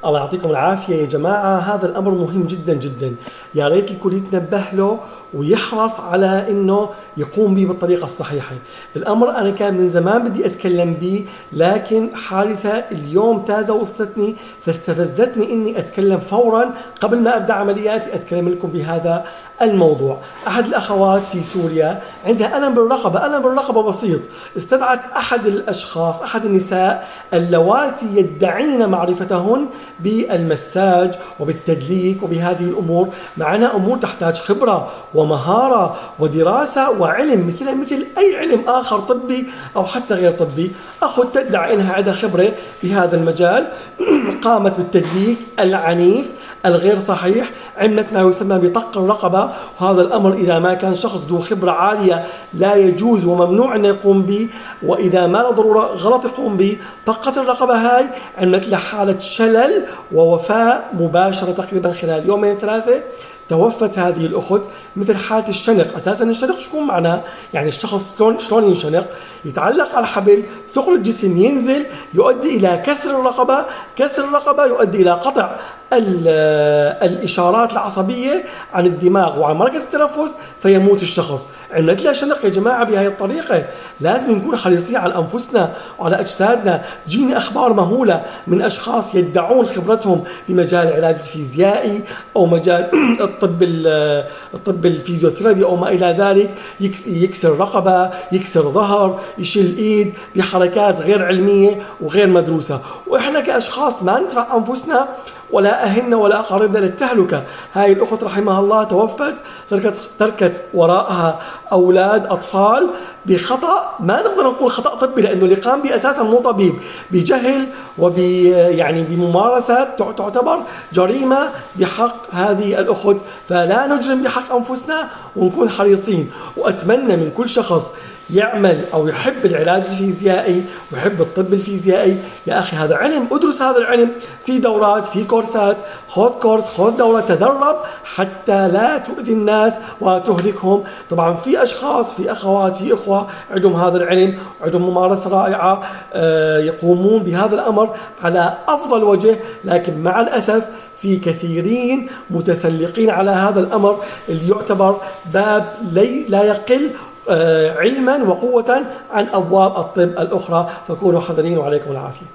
الله يعطيكم العافية يا جماعة. هذا الأمر مهم جدا جدا، يا ريت الكل يتنبه له ويحرص على إنه يقوم به بالطريقة الصحيحة. الأمر أنا كان من زمان بدي أتكلم به، لكن حادثة اليوم تازة وصلتني فاستفزتني إني أتكلم فورا قبل ما أبدأ عملياتي أتكلم لكم بهذا الموضوع. أحد الأخوات في سوريا عندها ألم بالرقبة، ألم بالرقبة بسيط، استدعت أحد الأشخاص، أحد النساء اللواتي يدعين معرفتهن بالمساج وبالتدليك وبهذه الأمور، مع أنها أمور تحتاج خبرة ومهارة ودراسة وعلم مثل أي علم آخر طبي أو حتى غير طبي. أخذ تدعي أنها عندها خبرة بهذا المجال، قامت بالتدليك العنيف الغير صحيح، عملت ما يسمى بطق الرقبة، وهذا الأمر إذا ما كان شخص ذو خبرة عالية لا يجوز وممنوع أن يقوم به، وإذا ما له ضرورة غلط يقوم به. طقت الرقبة هاي عملت له حالة شلل ووفاة مباشرة تقريبا خلال يومين ثلاثة. توفت هذه الأخت مثل حالة الشنق. أساسا الشنق شو معناه؟ يعني الشخص شلون ينشنق؟ يتعلق على حبل، ثقل الجسم ينزل يؤدي إلى كسر الرقبة، كسر الرقبة يؤدي إلى قطع الإشارات العصبية عن الدماغ وعن مركز التنفس فيموت الشخص. عملت له شنق يا جماعة بهذه الطريقة. لازم نكون حريصين على أنفسنا وعلى أجسادنا. تجيني أخبار مهولة من أشخاص يدعون خبرتهم بمجال العلاج الفيزيائي أو مجال الطب الفيزيوثيرابي أو ما إلى ذلك، يكسر رقبة، يكسر ظهر، يشيل إيد بحركات غير علمية وغير مدروسة، وإحنا كأشخاص ما ندفع أنفسنا ولا أهلنا ولا أقاربنا للتهلكة. هاي الأخت رحمها الله توفت، تركت وراءها أولاد أطفال بخطأ، ما نقدر نقول خطأ طبي لأنه اللي قام به أساسا مو طبيب، بجهل يعني بممارسات تعتبر جريمة بحق هذه الأخت. فلا نجرم بحق أنفسنا ونكون حريصين. وأتمنى من كل شخص يعمل أو يحب العلاج الفيزيائي ويحب الطب الفيزيائي، يا أخي هذا علم، أدرس هذا العلم، في دورات، في كورسات، خذ كورس، خذ دورة، تدرب حتى لا تؤذي الناس وتهلكهم. طبعا في أشخاص، في أخوات، في إخوة عندهم هذا العلم وعندهم ممارسة رائعة، يقومون بهذا الأمر على أفضل وجه، لكن مع الأسف في كثيرين متسلقين على هذا الأمر اللي يعتبر باب لا يقل علما وقوة عن أبواب الطب الأخرى. فكونوا حذرين وعليكم العافية.